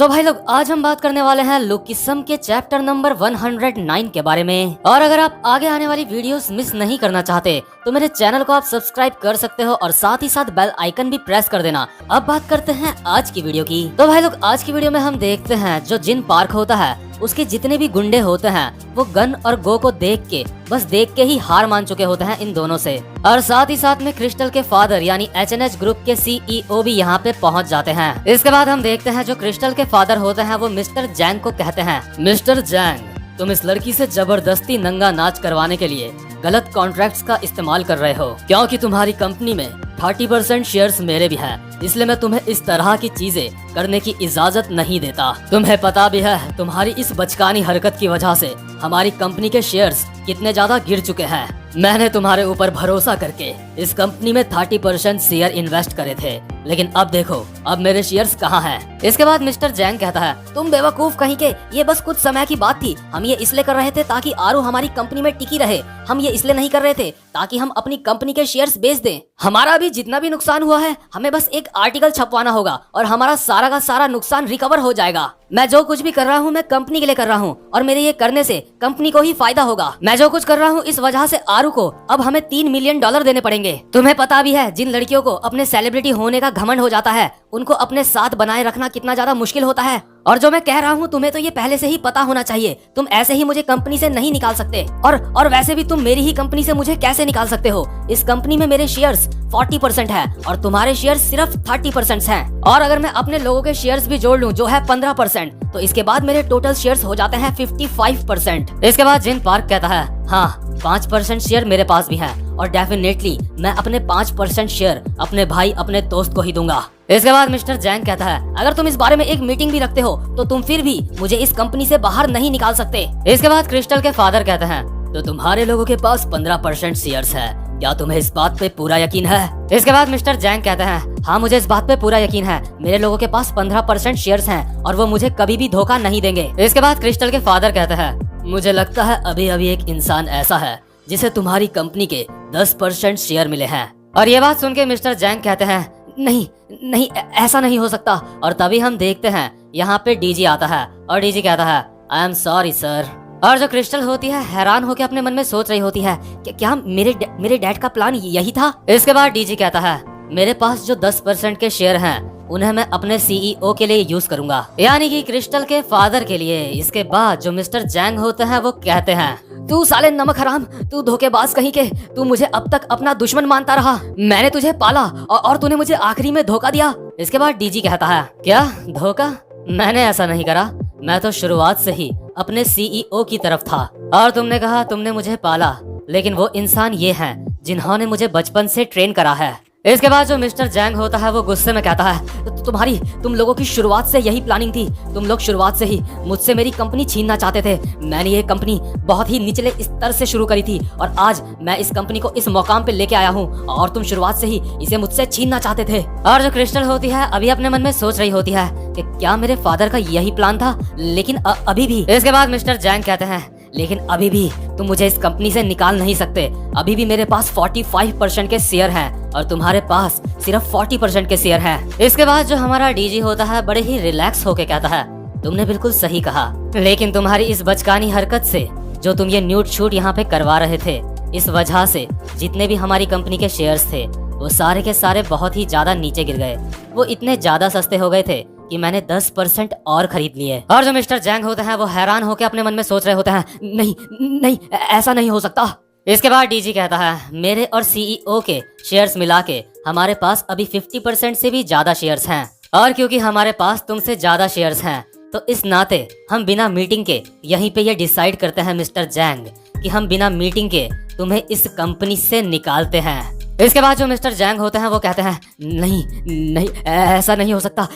तो भाई लोग आज हम बात करने वाले हैं लुकिसम के चैप्टर नंबर 109 के बारे में। और अगर आप आगे आने वाली वीडियोस मिस नहीं करना चाहते तो मेरे चैनल को आप सब्सक्राइब कर सकते हो और साथ ही साथ बेल आइकन भी प्रेस कर देना। अब बात करते हैं आज की वीडियो की। तो भाई लोग आज की वीडियो में हम देखते हैं जो जिन पार्क होता है उसके जितने भी गुंडे होते हैं वो गन और गो को बस देख के ही हार मान चुके होते हैं इन दोनों से। और साथ ही साथ में क्रिस्टल के फादर यानी एचएनएच ग्रुप के सीईओ भी यहाँ पे पहुँच जाते हैं। इसके बाद हम देखते हैं जो क्रिस्टल के फादर होते हैं वो मिस्टर जैंग को कहते हैं, मिस्टर जैंग तुम इस लड़की से जबरदस्ती नंगा नाच करवाने के लिए गलत कॉन्ट्रैक्ट्स का इस्तेमाल कर रहे हो, क्योंकि तुम्हारी कंपनी में 30% शेयर्स मेरे भी हैं, इसलिए मैं तुम्हें इस तरह की चीजें करने की इजाजत नहीं देता। तुम्हें पता भी है तुम्हारी इस बचकानी हरकत की वजह से हमारी कंपनी के शेयर्स कितने ज्यादा गिर चुके हैं। मैंने तुम्हारे ऊपर भरोसा करके इस कंपनी में 30% शेयर इन्वेस्ट करे थे, लेकिन अब देखो अब मेरे शेयर्स कहाँ हैं। इसके बाद मिस्टर जैंग कहता है, तुम बेवकूफ कहीं के, ये बस कुछ समय की बात थी। हम ये इसलिए कर रहे थे ताकि आरू हमारी कंपनी में टिकी रहे। हम ये इसलिए नहीं कर रहे थे ताकि हम अपनी कंपनी के शेयर्स बेच दें। हमारा भी जितना भी नुकसान हुआ है हमें बस एक आर्टिकल छपवाना होगा और हमारा सारा का सारा नुकसान रिकवर हो जाएगा। मैं जो कुछ भी कर रहा हूँ मैं कंपनी के लिए कर रहा हूँ और मेरे ये करने से कंपनी को ही फायदा होगा। मैं जो कुछ कर रहा हूँ इस वजह से आरू को अब हमें $3 मिलियन देने पड़ेंगे। तुम्हें पता भी है जिन लड़कियों को अपने सेलिब्रिटी होने का घमंड हो जाता है उनको अपने साथ बनाए रखना कितना ज्यादा मुश्किल होता है। और जो मैं कह रहा हूँ तुम्हें तो ये पहले से ही पता होना चाहिए। तुम ऐसे ही मुझे कंपनी से नहीं निकाल सकते और वैसे भी तुम मेरी ही कंपनी से मुझे कैसे निकाल सकते हो। इस कंपनी में मेरे शेयर्स 40% है और तुम्हारे शेयर्स सिर्फ 30% हैं। और अगर मैं अपने लोगों के शेयर्स भी जोड़ लूं जो है 15%, तो इसके बाद मेरे टोटल शेयर्स हो जाते हैं 55%। इसके बाद जिन पार्क कहता है, हाँ 5% शेयर मेरे पास भी है और डेफिनेटली मैं अपने 5% शेयर अपने भाई अपने दोस्त को ही दूंगा। इसके बाद मिस्टर जैंग कहता है, अगर तुम इस बारे में एक मीटिंग भी रखते हो तो तुम फिर भी मुझे इस कंपनी से बाहर नहीं निकाल सकते। इसके बाद क्रिस्टल के फादर कहते हैं, तो तुम्हारे लोगों के पास 15% शेयर्स है, क्या तुम्हें इस बात पे पूरा यकीन है? इसके बाद मिस्टर जैंग कहते हैं, हाँ मुझे इस बात पे पूरा यकीन है। मेरे लोगों के पास 15% शेयर्स हैं और वो मुझे कभी भी धोखा नहीं देंगे। इसके बाद क्रिस्टल के फादर कहते हैं, मुझे लगता है अभी अभी एक इंसान ऐसा है जिसे तुम्हारी कंपनी के 10% शेयर मिले हैं। और ये बात सुन के मिस्टर जैंग कहते हैं, नहीं नहीं ऐसा नहीं हो सकता। और तभी हम देखते हैं यहाँ पे डीजी आता है और डीजी कहता है, आई एम सॉरी सर। और जो क्रिस्टल होती है हैरान होकर अपने मन में सोच रही होती है कि क्या मेरे डैड का प्लान यही था। इसके बाद डीजी कहता है, मेरे पास जो 10% के शेयर हैं उन्हें मैं अपने सीईओ के लिए यूज करूंगा, यानी कि क्रिस्टल के फादर के लिए। इसके बाद जो मिस्टर जैंग होते हैं वो कहते हैं, तू साले नमक हराम, तू धोखेबाज कहीं के, तू मुझे अब तक अपना दुश्मन मानता रहा। मैंने तुझे पाला और तूने मुझे आखिरी में धोखा दिया। इसके बाद डीजी कहता है, क्या धोखा? मैंने ऐसा नहीं करा, मैं तो शुरुआत से ही अपने सीईओ की तरफ था। और तुमने कहा तुमने मुझे पाला, लेकिन वो इंसान ये हैं जिन्होंने मुझे बचपन से ट्रेन करा है। इसके बाद जो मिस्टर जैंग होता है वो गुस्से में कहता है, तुम लोगों की शुरुआत से यही प्लानिंग थी। तुम लोग शुरुआत से ही मुझसे मेरी कंपनी छीनना चाहते थे। मैंने ये कंपनी बहुत ही निचले स्तर से शुरू करी थी और आज मैं इस कंपनी को इस मुकाम पे लेके आया हूँ और तुम शुरुआत से ही इसे मुझसे छीनना चाहते थे। और जो क्रिस्टल होती है अभी अपने मन में सोच रही होती है कि क्या मेरे फादर का यही प्लान था, लेकिन अभी भी। इसके बाद मिस्टर जैंग कहते हैं, लेकिन अभी भी तुम मुझे इस कंपनी से निकाल नहीं सकते। अभी भी मेरे पास 45% के शेयर हैं और तुम्हारे पास सिर्फ 40% के शेयर हैं। इसके बाद जो हमारा डीजी होता है बड़े ही रिलैक्स होके कहता है, तुमने बिल्कुल सही कहा, लेकिन तुम्हारी इस बचकानी हरकत से जो तुम ये न्यूड शूट यहाँ पे करवा रहे थे, इस वजह से जितने भी हमारी कंपनी के शेयर्स थे वो सारे के सारे बहुत ही ज्यादा नीचे गिर गए। वो इतने ज्यादा सस्ते हो गए थे कि मैंने 10% और खरीद लिए। और जो मिस्टर जैंग होते हैं वो हैरान होकर अपने मन में सोच रहे होते हैं, नहीं नहीं ऐसा नहीं हो सकता। इसके बाद डीजी कहता है, मेरे और सीईओ के शेयर्स मिला के हमारे पास अभी 50% से भी ज्यादा शेयर्स हैं। और क्योंकि हमारे पास तुमसे ज्यादा शेयर्स हैं तो इस नाते हम बिना मीटिंग के यहीं पे ये डिसाइड करते हैं मिस्टर जैंग कि हम बिना मीटिंग के तुम्हें इस कंपनी से निकालते हैं। इसके बाद जो मिस्टर जैंग होते हैं वो कहते हैं, नहीं नहीं ऐसा नहीं हो सकता।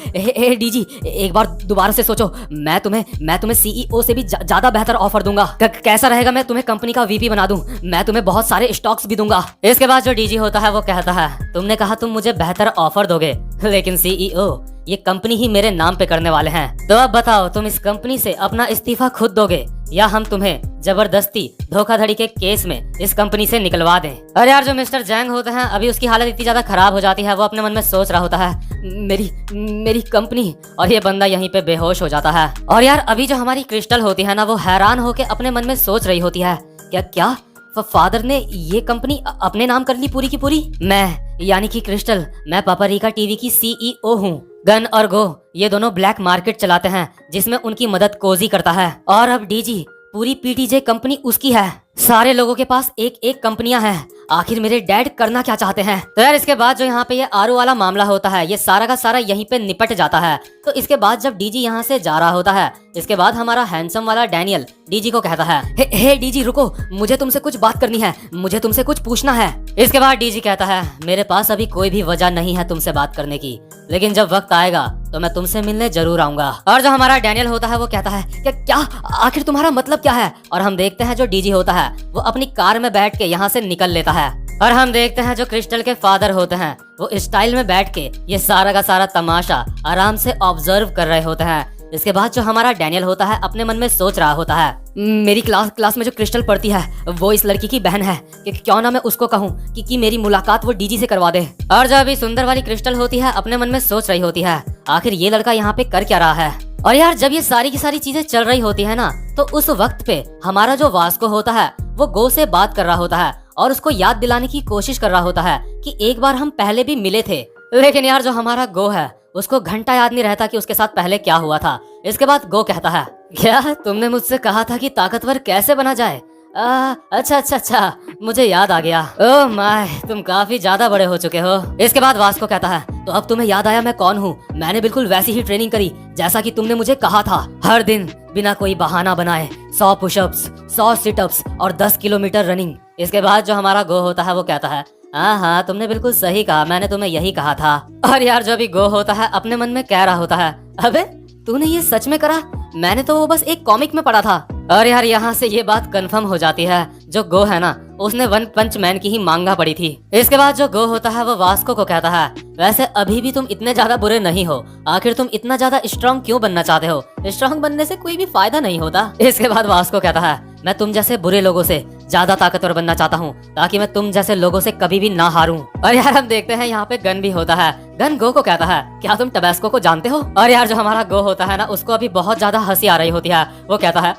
डीजी एक बार दोबारा से सोचो, मैं तुम्हें सीईओ से भी ज्यादा बेहतर ऑफर दूंगा। कैसा रहेगा मैं तुम्हें कंपनी का वीपी बना दूं, मैं तुम्हें बहुत सारे स्टॉक्स भी दूंगा। इसके बाद जो डीजी होता है वो कहता है, तुमने कहा तुम मुझे बेहतर ऑफर दोगे, लेकिन सीईओ ये कंपनी ही मेरे नाम पे करने वाले हैं। तो अब बताओ तुम इस कंपनी से अपना इस्तीफा खुद दोगे या हम तुम्हें जबरदस्ती धोखाधड़ी के केस में इस कंपनी से निकलवा दें। अरे यार जो मिस्टर जैंग होते हैं अभी उसकी हालत इतनी ज्यादा खराब हो जाती है, वो अपने मन में सोच रहा होता है मेरी कंपनी, और ये बंदा यहीं पे बेहोश हो जाता है। और यार अभी जो हमारी क्रिस्टल होती है ना, वो हैरान होके अपने मन में सोच रही होती है क्या फादर ने ये कंपनी अपने नाम कर ली पूरी की पूरी। मैं यानी कि क्रिस्टल, मैं पापरिका टीवी की सीईओ हूँ। गन और गो ये दोनों ब्लैक मार्केट चलाते हैं जिसमें उनकी मदद कोजी करता है, और अब डीजी पूरी पीटीजे कंपनी उसकी है। सारे लोगों के पास एक एक कंपनियां हैं। आखिर मेरे डैड करना क्या चाहते हैं? तो यार इसके बाद जो यहाँ पे ये आरू वाला मामला होता है, ये सारा का सारा यहीं पे निपट जाता है। तो इसके बाद जब डीजी यहाँ से जा रहा होता है, इसके बाद हमारा हैंडसम वाला डैनियल डीजी को कहता है, हे डीजी रुको, मुझे तुमसे कुछ बात करनी है, मुझे तुमसे कुछ पूछना है। इसके बाद डीजी कहता है, मेरे पास अभी कोई भी वजह नहीं है तुमसे बात करने की, लेकिन जब वक्त आएगा तो मैं तुमसे मिलने जरूर आऊंगा। और जो हमारा डैनियल होता है वो कहता है क्या आखिर तुम्हारा मतलब क्या है? और हम देखते हैं जो डीजी होता है वो अपनी कार में बैठ के यहाँ से निकल लेता है, और हम देखते हैं जो क्रिस्टल के फादर होते हैं वो स्टाइल में बैठ के ये सारा का सारा तमाशा आराम से ऑब्जर्व कर रहे होते हैं। इसके बाद जो हमारा डैनियल होता है अपने मन में सोच रहा होता है, मेरी क्लास में जो क्रिस्टल पढ़ती है वो इस लड़की की बहन है, कि क्यों ना मैं उसको कहूँ कि मेरी मुलाकात वो डीजी से करवा दे। और जो अभी सुंदर वाली क्रिस्टल होती है अपने मन में सोच रही होती है, आखिर ये लड़का यहाँ पे कर क्या रहा है। और यार जब ये सारी की सारी चीजें चल रही होती है ना, तो उस वक्त पे हमारा जो वास्को होता है वो गो से बात कर रहा होता है और उसको याद दिलाने की कोशिश कर रहा होता है कि एक बार हम पहले भी मिले थे। लेकिन यार जो हमारा गो है उसको घंटा याद नहीं रहता कि उसके साथ पहले क्या हुआ था। इसके बाद गो कहता है, क्या तुमने मुझसे कहा था कि ताकतवर कैसे बना जाए? अच्छा, मुझे याद आ गया। ओह माय, तुम काफी ज्यादा बड़े हो चुके हो। इसके बाद वास्को कहता है, तो अब तुम्हें याद आया मैं कौन हूँ? मैंने बिल्कुल वैसी ही ट्रेनिंग करी जैसा कि तुमने मुझे कहा था। हर दिन बिना कोई बहाना बनाए 100 पुशअप्स, 100 सिटअप्स और 10 किलोमीटर रनिंग। इसके बाद जो हमारा गो होता है वो कहता है, हाँ तुमने बिल्कुल सही कहा, मैंने तुम्हें यही कहा था। और यार जो भी गो होता है अपने मन में कह रहा होता है, अबे तूने ये सच में करा? मैंने तो वो बस एक कॉमिक में पढ़ा था। और यार यहाँ से ये बात कंफर्म हो जाती है, जो गो है ना उसने वन पंच मैन की ही मांगा पड़ी थी। इसके बाद जो गो होता है वो वास्को को कहता है, वैसे अभी भी तुम इतने ज्यादा बुरे नहीं हो, आखिर तुम इतना ज्यादा स्ट्रांग क्यों बनना चाहते हो? स्ट्रांग बनने से कोई भी फायदा नहीं होता। इसके बाद वास्को कहता है, मैं तुम जैसे बुरे लोगों से ज्यादा ताकतवर बनना चाहता हूँ ताकि मैं तुम जैसे लोगों से कभी भी ना हारूं। और यार हम देखते हैं यहाँ पे गन भी होता है। गन गो को कहता है, क्या तुम टबैस्को को जानते हो? और यार जो हमारा गो होता है ना उसको अभी बहुत ज्यादा हंसी आ रही होती है। वो कहता है,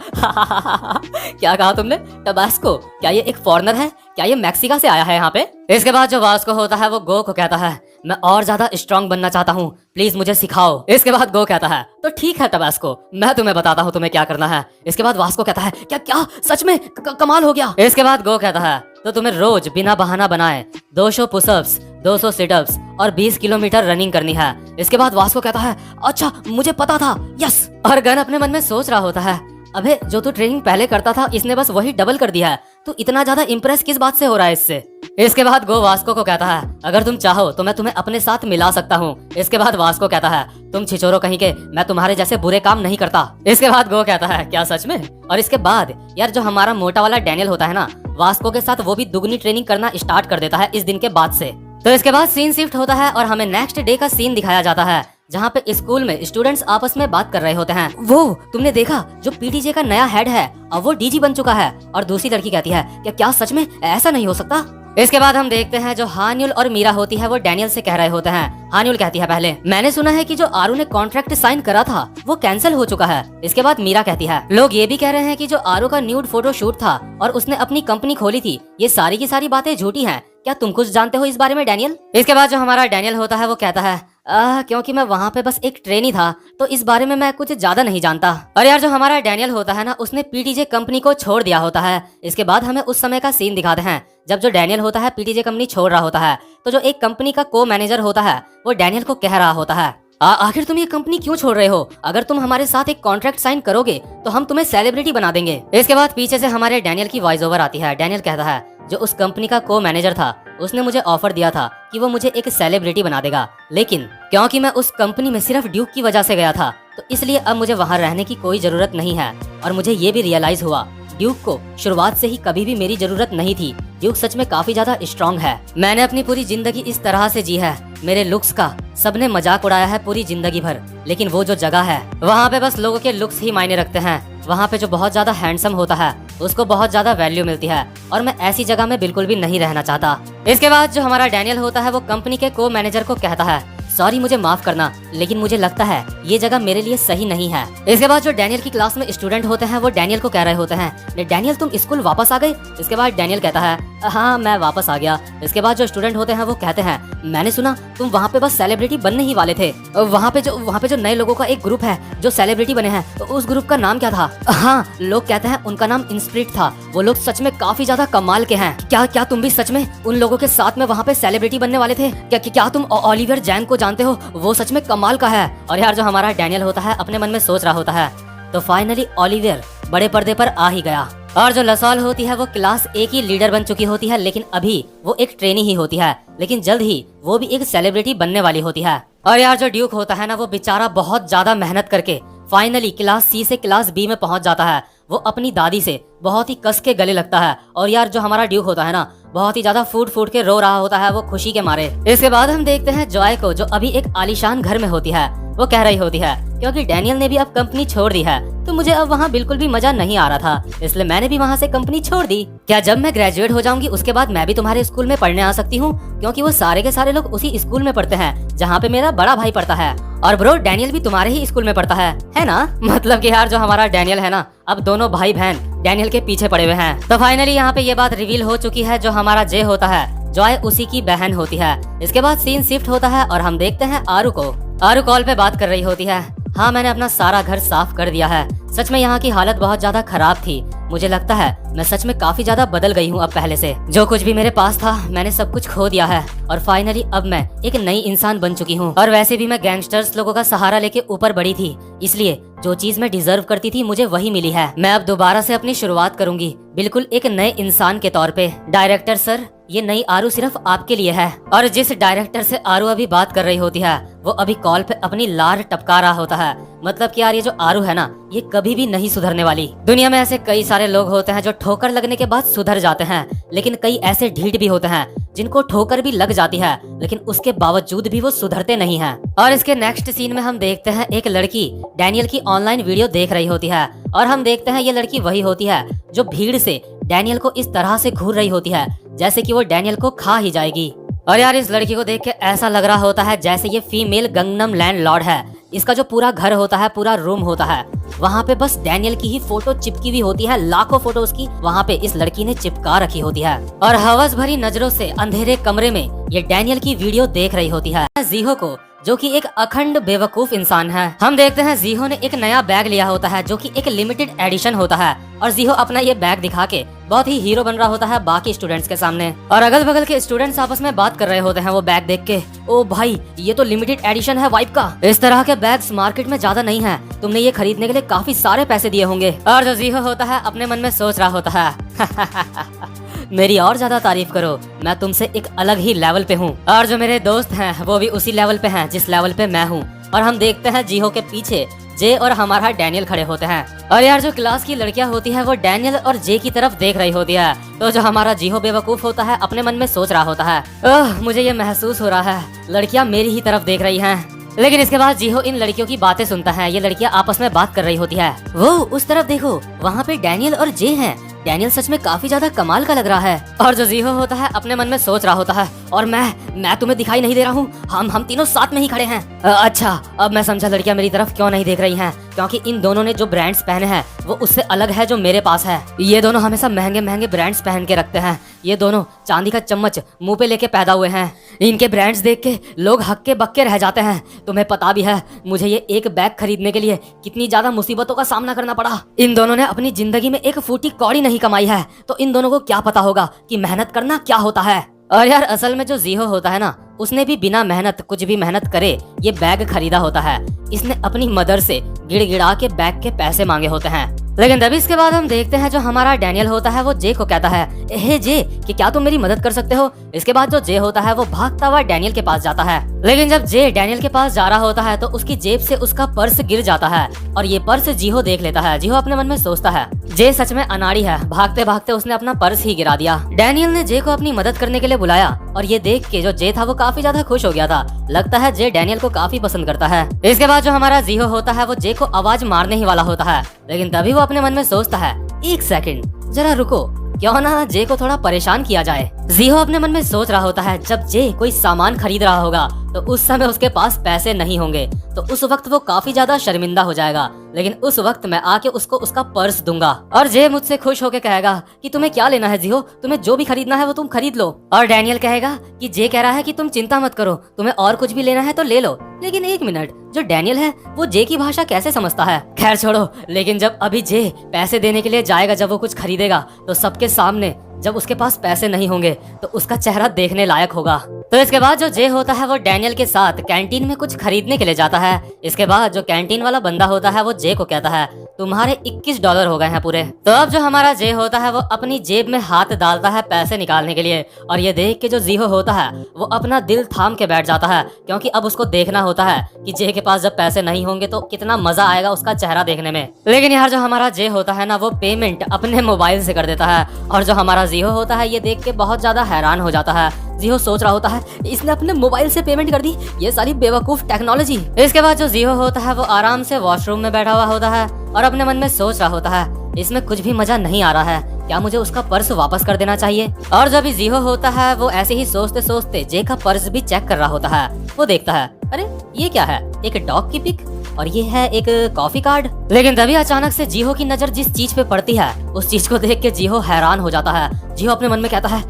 क्या कहा तुमने? टबैस्को? क्या ये एक फॉरेनर है? क्या ये मैक्सिका से आया है यहाँ पे? इसके बाद जो वास्को होता है वो गो को कहता है, मैं और ज्यादा स्ट्रांग बनना चाहता हूँ, प्लीज मुझे सिखाओ। इसके बाद गो कहता है, तो ठीक है टबैस्को, मैं तुम्हें बताता हूँ तुम्हें क्या करना है। इसके बाद वास्को कहता है, क्या सच में कमाल हो गया। इसके बाद गो कहता है, तो तुम्हें रोज बिना बहाना बनाए 200 पुशअप्स, 200 सिटअप्स और 20 किलोमीटर रनिंग करनी है। इसके बाद वास्को कहता है, अच्छा मुझे पता था, यस। और गन अपने मन में सोच रहा होता है, अबे जो तू ट्रेनिंग पहले करता था इसने बस वही डबल कर दिया है, तू इतना ज्यादा इम्प्रेस किस बात से हो रहा है इससे? इसके बाद गो वास्को को कहता है, अगर तुम चाहो तो मैं तुम्हें अपने साथ मिला सकता हूँ। इसके बाद वास्को कहता है, तुम छिचोरो कहीं के, मैं तुम्हारे जैसे बुरे काम नहीं करता। इसके बाद गो कहता है, क्या सच में? और इसके बाद यार जो हमारा मोटा वाला डैनियल होता है ना, वास्को के साथ वो भी दुगनी ट्रेनिंग करना स्टार्ट कर देता है इस दिन के बाद से। तो इसके बाद सीन शिफ्ट होता है और हमें नेक्स्ट डे का सीन दिखाया जाता है, जहाँ पे स्कूल में स्टूडेंट्स आपस में बात कर रहे होते हैं। वो तुमने देखा जो पीटीजे का नया हेड है अब वो डीजी बन चुका है। और दूसरी लड़की कहती है, क्या सच में? ऐसा नहीं हो सकता। इसके बाद हम देखते हैं जो हान्युल और मीरा होती है वो डैनियल से कह रहे होते हैं। हान्युल कहती है, पहले मैंने सुना है कि जो आरू ने कॉन्ट्रैक्ट साइन करा था वो कैंसिल हो चुका है। इसके बाद मीरा कहती है, लोग ये भी कह रहे हैं कि जो आरू का न्यूड फोटो शूट था और उसने अपनी कंपनी खोली थी, ये सारी की सारी बातें झूठी हैं। क्या तुम कुछ जानते हो इस बारे में डैनियल? इसके बाद जो हमारा डैनियल होता है वो कहता है, क्योंकि मैं वहाँ पे बस एक ट्रेनी था तो इस बारे में मैं कुछ ज्यादा नहीं जानता। और यार जो हमारा डैनियल होता है ना उसने पीटीजे कंपनी को छोड़ दिया होता है। इसके बाद हमें उस समय का सीन दिखाते हैं जब जो डैनियल होता है पीटीजे कंपनी छोड़ रहा होता है, तो जो एक कंपनी का को मैनेजर होता है वो डैनियल को कह रहा होता है, आखिर तुम ये कंपनी क्यों छोड़ रहे हो? अगर तुम हमारे साथ एक कॉन्ट्रैक्ट साइन करोगे तो हम तुम्हें सेलिब्रिटी बना देंगे। इसके बाद पीछे से हमारे डैनियल की वॉइस ओवर आती है। डैनियल कहता है, जो उस कंपनी का को मैनेजर था उसने मुझे ऑफर दिया था कि वो मुझे एक सेलिब्रिटी बना देगा, लेकिन क्योंकि मैं उस कंपनी में सिर्फ ड्यूक की वजह से गया था तो इसलिए अब मुझे वहाँ रहने की कोई जरूरत नहीं है। और मुझे ये भी रियलाइज हुआ ड्यूक को शुरुआत से ही कभी भी मेरी जरूरत नहीं थी। ड्यूक सच में काफी ज्यादा स्ट्रांग है। मैंने अपनी पूरी जिंदगी इस तरह से जी है, मेरे लुक्स का सबने मजाक उड़ाया है पूरी जिंदगी भर, लेकिन वो जो जगह है वहाँ पे बस लोगों के लुक्स ही मायने रखते हैं। वहाँ पे जो बहुत ज्यादा हैंडसम होता है उसको बहुत ज्यादा वैल्यू मिलती है, और मैं ऐसी जगह में बिल्कुल भी नहीं रहना चाहता। इसके बाद जो हमारा डैनियल होता है वो कंपनी के को मैनेजर को कहता है, सॉरी मुझे माफ करना, लेकिन मुझे लगता है ये जगह मेरे लिए सही नहीं है। इसके बाद जो डैनियल की क्लास में स्टूडेंट होते हैं वो डैनियल को कह रहे होते हैं, डैनियल तुम स्कूल वापस आ गए? इसके बाद डैनियल कहता है, हाँ मैं वापस आ गया। इसके बाद जो स्टूडेंट होते हैं वो कहते हैं, मैंने सुना तुम वहाँ पे बस सेलिब्रिटी बनने ही वाले थे। वहाँ पे जो नए लोगों का एक ग्रुप है जो सेलिब्रिटी बने हैं, तो उस ग्रुप का नाम क्या था? हाँ, लोग कहते हैं उनका नाम इंस्प्रिट था। वो लोग सच में काफी ज्यादा कमाल के हैं। क्या तुम भी सच में उन लोगों के साथ में वहाँ पे सेलिब्रिटी बनने वाले थे? क्या तुम ओलिवर जैंग को जानते हो? वो सच में कमाल का है। और यार जो हमारा डैनियल होता है अपने मन में सोच रहा होता है, तो फाइनली ओलिवर बड़े पर्दे पर आ ही गया। और जो लसॉल होती है वो क्लास ए की लीडर बन चुकी होती है, लेकिन अभी वो एक ट्रेनी ही होती है, लेकिन जल्द ही वो भी एक सेलिब्रिटी बनने वाली होती है। और यार जो ड्यूक होता है ना, वो बेचारा बहुत ज्यादा मेहनत करके फाइनली क्लास सी से क्लास बी में पहुंच जाता है। वो अपनी दादी से बहुत ही कस के गले लगता है। और यार जो हमारा ड्यूक होता है ना, बहुत ही ज्यादा फूट के रो रहा होता है वो खुशी के मारे। इसके बाद हम देखते हैं जॉय को, जो अभी एक आलीशान घर में होती है। वो कह रही होती है, क्योंकि डैनियल ने भी अब कंपनी छोड़ दी है तो मुझे अब वहाँ बिल्कुल भी मजा नहीं आ रहा था, इसलिए मैंने भी वहाँ से कंपनी छोड़ दी। क्या जब मैं ग्रेजुएट हो जाऊंगी उसके बाद मैं भी तुम्हारे स्कूल में पढ़ने आ सकती हूँ? क्योंकि वो सारे के सारे लोग उसी स्कूल में पढ़ते हैं जहाँ पे मेरा बड़ा भाई पढ़ता है। और ब्रो डैनियल भी तुम्हारे ही स्कूल में पढ़ता है ना? मतलब कि यार जो हमारा डैनियल है ना, अब दोनों भाई बहन डैनियल के पीछे पड़े हुए हैं। तो फाइनली यहाँ पे ये बात रिवील हो चुकी है, जो हमारा जे होता है, जॉय उसी की बहन होती है। इसके बाद सीन शिफ्ट होता है और हम देखते हैं आरू को। आरू कॉल पे बात कर रही होती है, हाँ मैंने अपना सारा घर साफ कर दिया है। सच में यहाँ की हालत बहुत ज्यादा खराब थी। मुझे लगता है मैं सच में काफी ज्यादा बदल गई हूँ अब पहले से। जो कुछ भी मेरे पास था मैंने सब कुछ खो दिया है, और फाइनली अब मैं एक नई इंसान बन चुकी हूँ। और वैसे भी मैं गैंगस्टर्स लोगों का सहारा लेके ऊपर बढ़ी थी, इसलिए जो चीज मैं डिजर्व करती थी मुझे वही मिली है। मैं अब दोबारा से अपनी शुरुआत करूंगी, बिल्कुल एक नए इंसान के तौर पे। डायरेक्टर सर, ये नई आरू सिर्फ आपके लिए है। और जिस डायरेक्टर से आरू अभी बात कर रही होती है वो अभी कॉल पे अपनी लार टपका रहा होता है। मतलब कि यार ये जो आरू है ना, ये कभी भी नहीं सुधरने वाली। दुनिया में ऐसे कई सारे लोग होते हैं जो ठोकर लगने के बाद सुधर जाते हैं, लेकिन कई ऐसे ढीठ भी होते हैं जिनको ठोकर भी लग जाती है लेकिन उसके बावजूद भी वो सुधरते नहीं हैं। और इसके नेक्स्ट सीन में हम देखते हैं एक लड़की डैनियल की ऑनलाइन वीडियो देख रही होती है, और हम देखते हैं ये लड़की वही होती है जो भीड़ से डैनियल को इस तरह से घूर रही होती है जैसे कि वो डैनियल को खा ही जाएगी। और यार इस लड़की को देख के ऐसा लग रहा होता है जैसे ये फीमेल गंगनम लैंडलॉर्ड है। इसका जो पूरा घर होता है, पूरा रूम होता है, वहाँ पे बस डैनियल की ही फोटो चिपकी हुई होती है। लाखों फोटो उसकी वहाँ पे इस लड़की ने चिपका रखी होती है, और हवस भरी नजरों से अंधेरे कमरे में ये डैनियल की वीडियो देख रही होती है। जीहो को, जो कि एक अखंड बेवकूफ इंसान है। हम देखते हैं जीहो ने एक नया बैग लिया होता है जो कि एक लिमिटेड एडिशन होता है, और जीहो अपना ये बैग दिखा के बहुत ही हीरो बन रहा होता है बाकी स्टूडेंट्स के सामने। और अगल बगल के स्टूडेंट्स आपस में बात कर रहे होते हैं वो बैग देख के, ओ भाई ये तो लिमिटेड एडिशन है वाइप का। इस तरह के बैग्स मार्केट में ज्यादा नहीं है, तुमने ये खरीदने के लिए काफी सारे पैसे दिए होंगे। और जो जीहो होता है अपने मन में सोच रहा होता है मेरी और ज्यादा तारीफ करो, मैं तुमसे एक अलग ही लेवल पे हूँ। और जो मेरे दोस्त हैं वो भी उसी लेवल पे हैं जिस लेवल पे मैं हूँ। और हम देखते हैं जीहो के पीछे जे और हमारा डैनियल खड़े होते हैं। और यार जो क्लास की लड़कियां होती है वो डैनियल और जे की तरफ देख रही होती है, तो जो हमारा जीहो बेवकूफ होता है अपने मन में सोच रहा होता है, ओह मुझे ये महसूस हो रहा है लड़कियां मेरी ही तरफ देख रही हैं। लेकिन इसके बाद जीहो इन लड़कियों की बातें सुनता है। ये लड़कियां आपस में बात कर रही होती है, वो उस तरफ देखो वहाँ पे डैनियल और जे हैं। डैनियल सच में काफी ज्यादा कमाल का लग रहा है। और जो जीहो होता है अपने मन में सोच रहा होता है, और मैं तुम्हें दिखाई नहीं दे रहा हूँ, हम तीनों साथ में ही खड़े हैं। अच्छा अब मैं समझा लड़कियां मेरी तरफ क्यों नहीं देख रही हैं, क्योंकि इन दोनों ने जो ब्रांड्स पहने हैं वो उससे अलग है जो मेरे पास है। ये दोनों हमेशा महंगे महंगे ब्रांड्स पहन के रखते हैं। ये दोनों चांदी का चम्मच मुंह पे लेके पैदा हुए हैं। इनके ब्रांड्स देख के लोग हक्के बक्के रह जाते हैं। तुम्हें पता भी है मुझे ये एक बैग खरीदने के लिए कितनी ज्यादा मुसीबतों का सामना करना पड़ा। इन दोनों ने अपनी जिंदगी में एक फूटी कौड़ी नहीं कमाई है, तो इन दोनों को क्या पता होगा कि मेहनत करना क्या होता है। और यार असल में जो जीहो होता है ना, उसने भी बिना मेहनत कुछ भी मेहनत करे ये बैग खरीदा होता है। इसने अपनी मदर से गिड़गिड़ा के बैग के पैसे मांगे होते हैं। लेकिन तभी इसके बाद हम देखते हैं जो हमारा डैनियल होता है वो जे को कहता है, हे जे कि क्या तुम मेरी मदद कर सकते हो। इसके बाद जो जे होता है वो भागता हुआ डैनियल के पास जाता है लेकिन जब जे डैनियल के पास जा रहा होता है तो उसकी जेब से उसका पर्स गिर जाता है और ये पर्स जीहो देख लेता है। जीहो अपने मन में सोचता है जे सच में अनाड़ी है, भागते भागते उसने अपना पर्स ही गिरा दिया। डैनियल ने जे को अपनी मदद करने के लिए बुलाया और ये देख के जो जे था वो काफी ज्यादा खुश हो गया था। लगता है जे डैनियल को काफी पसंद करता है। इसके बाद जो हमारा जीहो होता है वो जे को आवाज मारने ही वाला होता है, लेकिन तभी वो अपने मन में सोचता है एक सेकंड जरा रुको, क्यों ना जे को थोड़ा परेशान किया जाए। जीहो अपने मन में सोच रहा होता है जब जे कोई सामान खरीद रहा होगा तो उस समय उसके पास पैसे नहीं होंगे तो उस वक्त वो काफी ज्यादा शर्मिंदा हो जाएगा, लेकिन उस वक्त मैं आके उसको उसका पर्स दूंगा और जे मुझसे खुश होकर कहेगा कि तुम्हें क्या लेना है जीहो, तुम्हें जो भी खरीदना है वो तुम खरीद लो। और डैनियल कहेगा कि जे कह रहा है कि तुम चिंता मत करो, तुम्हें और कुछ भी लेना है तो ले लो। लेकिन एक मिनट, जो डैनियल है वो जे की भाषा कैसे समझता है? खैर छोड़ो, लेकिन जब अभी जे पैसे देने के लिए जाएगा, जब वो कुछ खरीदेगा तो सबके सामने जब उसके पास पैसे नहीं होंगे तो उसका चेहरा देखने लायक होगा। तो इसके बाद जो जे होता है वो डैनियल के साथ कैंटीन में कुछ खरीदने के लिए जाता है। इसके बाद जो कैंटीन वाला बंदा होता है वो जे को कहता है तुम्हारे $21 हो गए हैं पूरे। तो अब जो हमारा जे होता है वो अपनी जेब में हाथ डालता है पैसे निकालने के लिए और ये देख के जो जीहो होता है वो अपना दिल थाम के बैठ जाता है, क्योंकि अब उसको देखना होता है कि जे के पास जब पैसे नहीं होंगे तो कितना मजा आएगा उसका चेहरा देखने में। लेकिन यार जो हमारा जे होता है ना वो पेमेंट अपने मोबाइल से कर देता है और जो हमारा जीहो होता है ये देख के बहुत ज्यादा हैरान हो जाता है। जीहो सोच रहा होता है इसने अपने मोबाइल से पेमेंट कर दी, ये सारी बेवकूफ टेक्नोलॉजी। इसके बाद जो जीहो होता है वो आराम से वॉशरूम में बैठा हुआ होता है और अपने मन में सोच रहा होता है इसमें कुछ भी मजा नहीं आ रहा है, क्या मुझे उसका पर्स वापस कर देना चाहिए। और जब जीहो होता है वो ऐसे ही सोचते सोचते जे का पर्स भी चेक कर रहा होता है। वो देखता है अरे ये क्या है, एक डॉग की पिक और ये है एक कॉफी कार्ड। लेकिन तभी अचानक से जीहो की नजर जिस चीज पे पड़ती है उस चीज को देख के जीहो हैरान हो जाता है। जीहो अपने मन में कहता है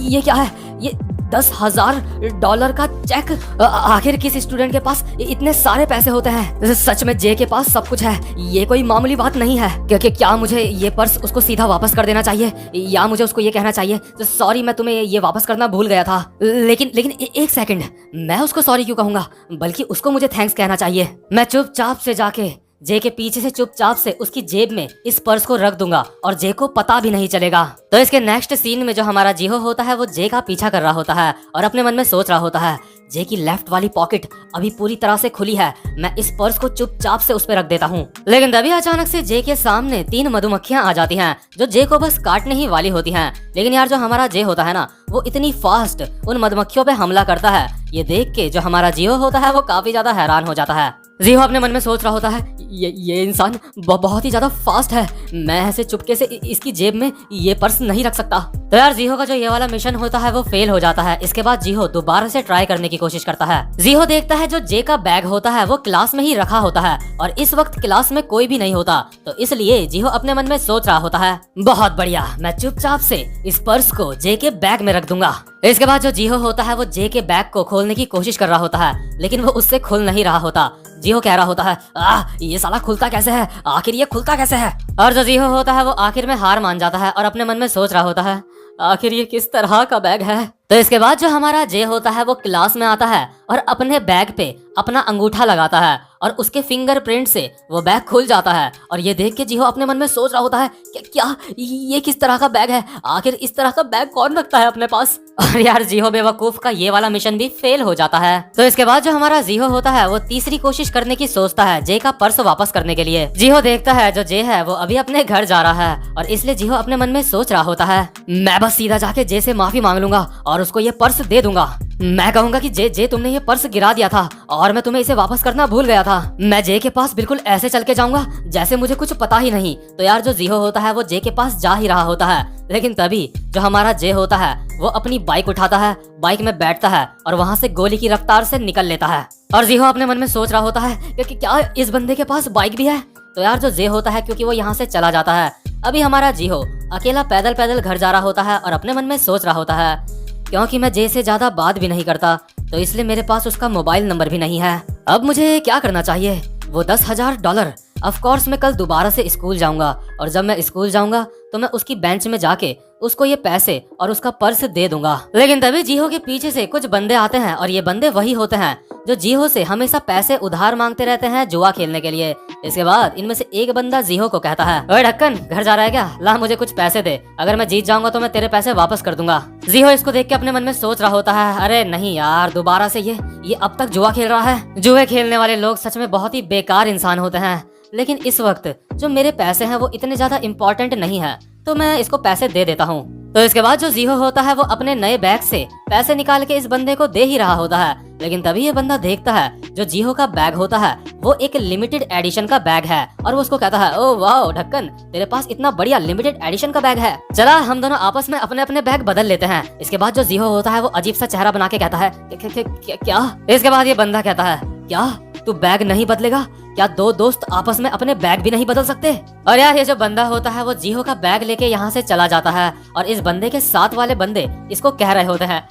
ये क्या है, ये $10,000 का चेक। आखिर किस स्टूडेंट के पास इतने सारे पैसे होते हैं? सच में जे के पास सब कुछ है, ये कोई मामूली बात नहीं है। क्या मुझे ये पर्स उसको सीधा वापस कर देना चाहिए या मुझे उसको ये कहना चाहिए सॉरी मैं तुम्हें ये वापस करना भूल गया था। लेकिन एक सेकंड, मैं उसको सॉरी क्यों कहूंगा, बल्कि उसको मुझे थैंक्स कहना चाहिए। मैं चुपचाप से जाके जे के पीछे से चुपचाप से उसकी जेब में इस पर्स को रख दूंगा और जे को पता भी नहीं चलेगा। तो इसके नेक्स्ट सीन में जो हमारा जीहो होता है वो जे का पीछा कर रहा होता है और अपने मन में सोच रहा होता है जे की लेफ्ट वाली पॉकेट अभी पूरी तरह से खुली है, मैं इस पर्स को चुपचाप से उस पे रख देता हूँ। लेकिन तभी अचानक से जे के सामने 3 मधुमक्खियां आ जाती हैं जो जे को बस काटने ही वाली होती हैं। लेकिन यार जो हमारा जे होता है ना वो इतनी फास्ट उन मधुमक्खियों पे हमला करता है, ये देख के जो हमारा जीहो होता है वो काफी ज्यादा हैरान हो जाता है। जीहो अपने मन में सोच रहा होता है ये इंसान बहुत ही ज्यादा फास्ट है, मैं ऐसे चुपके से इसकी जेब में ये पर्स नहीं रख सकता। तो यार जीहो का जो ये वाला मिशन होता है वो फेल हो जाता है। इसके बाद जीहो दोबारा से ट्राई करने की कोशिश करता है। जीहो देखता है जो जे का बैग होता है वो क्लास में ही रखा होता है और इस वक्त क्लास में कोई भी नहीं होता, तो इसलिए जीहो अपने मन में सोच रहा होता है बहुत बढ़िया, मैं चुपचाप से इस पर्स को जे के बैग में रख दूंगा। इसके बाद जो जीहो होता है वो जे के बैग को खोलने की कोशिश कर रहा होता है, लेकिन वो उससे खुल नहीं रहा होता। जीहो कह रहा होता है ये साला खुलता कैसे है, आखिर ये खुलता कैसे है। और जो जीहो होता है वो आखिर में हार मान जाता है और अपने मन में सोच रहा होता है आखिर ये किस तरह का बैग है। तो इसके बाद जो हमारा जे होता है वो क्लास में आता है और अपने बैग पे अपना अंगूठा लगाता है और उसके फिंगरप्रिंट से वो बैग खुल जाता है। और ये देख के जीहो अपने मन में सोच रहा होता है क्या ये किस तरह का बैग है, आखिर इस तरह का बैग कौन रखता है अपने पास। और यार जीहो बेवकूफ का ये वाला मिशन भी फेल हो जाता है। तो इसके बाद जो हमारा जीहो होता है वो तीसरी कोशिश करने की सोचता है जे का पर्स वापस करने के लिए। जीहो देखता है जो जे है वो अभी अपने घर जा रहा है और इसलिए जीहो अपने मन में सोच रहा होता है मैं बस सीधा जाके जे से माफी मांग लूंगा और उसको ये पर्स दे दूंगा। मैं कहूंगा कि जे तुमने ये पर्स गिरा दिया था और मैं तुम्हें इसे वापस करना भूल गया था। मैं जे के पास बिल्कुल ऐसे चल के जाऊंगा जैसे मुझे कुछ पता ही नहीं। तो यार जो जीहो होता है वो जे के पास जा ही रहा होता है, लेकिन तभी जो हमारा जे होता है वो अपनी बाइक उठाता है, बाइक में बैठता है और वहाँ से गोली की रफ्तार से निकल लेता है। और जीहो अपने मन में सोच रहा होता है कि क्या इस बंदे के पास बाइक भी है। तो यार जो जे होता है क्योंकि वो यहाँ से चला जाता है, अभी हमारा जीहो अकेला पैदल पैदल घर जा रहा होता है और अपने मन में सोच रहा होता है क्योंकि मैं जे से ज्यादा बात भी नहीं करता तो इसलिए मेरे पास उसका मोबाइल नंबर भी नहीं है। अब मुझे क्या करना चाहिए, वो $10,000। ऑफ कोर्स मैं कल दोबारा से स्कूल जाऊंगा और जब मैं स्कूल जाऊंगा तो मैं उसकी बेंच में जाके उसको ये पैसे और उसका पर्स दे दूंगा। लेकिन तभी जीहो के पीछे से कुछ बंदे आते हैं और ये बंदे वही होते हैं जो जीहो से हमेशा पैसे उधार मांगते रहते हैं जुआ खेलने के लिए। इसके बाद इनमें से एक बंदा जीहो को कहता है, ओए ढक्कन, घर जा रहा है क्या? ला मुझे कुछ पैसे दे, अगर मैं जीत जाऊंगा तो मैं तेरे पैसे वापस कर दूंगा। जीहो इसको देख के अपने मन में सोच रहा होता है, अरे नहीं यार, दोबारा से ये अब तक जुआ खेल रहा है। जुए खेलने वाले लोग सच में बहुत ही बेकार इंसान होते हैं, लेकिन इस वक्त जो मेरे पैसे हैं वो इतने ज्यादा इम्पोर्टेंट नहीं है, तो मैं इसको पैसे दे देता हूँ। तो इसके बाद जो जीहो होता है वो अपने नए बैग से पैसे निकाल के इस बंदे को दे ही रहा होता है, लेकिन तभी ये बंदा देखता है जो जीहो का बैग होता है वो एक लिमिटेड एडिशन का बैग है और वो उसको कहता है, ओ वाह ढक्कन, तेरे पास इतना बढ़िया लिमिटेड एडिशन का बैग है, चला हम दोनों आपस में अपने अपने बैग बदल लेते हैं। इसके बाद जो जीहो होता है वो अजीब सा चेहरा बना के कहता है, क्या? इसके बाद ये बंदा कहता है, क्या तू बैग नहीं बदलेगा? क्या दो दोस्त आपस में अपने बैग भी नहीं बदल सकते? और यार ये जो बंदा होता है वो जीहो का बैग लेके यहाँ से चला जाता है और इस बंदे के साथ वाले बंदे इसको कह रहे होते हैं,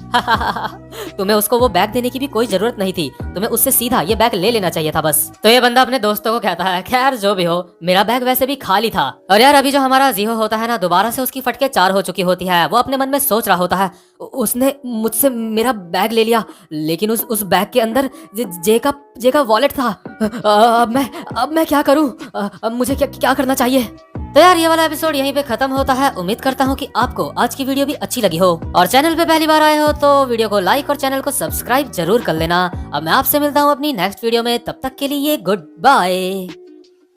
तुम्हें उसको वो बैग देने की भी कोई जरूरत नहीं थी, तुम्हें उससे सीधा ये बैग ले लेना चाहिए था बस। तो ये बंदा अपने दोस्तों को कहता है, खैर जो भी हो, मेरा बैग वैसे भी खाली था। और यार अभी जो हमारा जीहो होता है ना, दोबारा से उसकी फटके 4 हो चुकी होती है। वो अपने मन में सोच रहा होता है, उसने मुझसे मेरा बैग ले लिया, लेकिन उस बैग के अंदर जे का वॉलेट था। अब मैं क्या करूं? अब मुझे क्या करना चाहिए? तो यार ये वाला एपिसोड यहीं पे खत्म होता है। उम्मीद करता हूँ कि आपको आज की वीडियो भी अच्छी लगी हो और चैनल पे पहली बार आए हो तो वीडियो को लाइक और चैनल को सब्सक्राइब जरूर कर लेना। अब मैं आपसे मिलता हूँ अपनी नेक्स्ट वीडियो में, तब तक के लिए गुड बाय।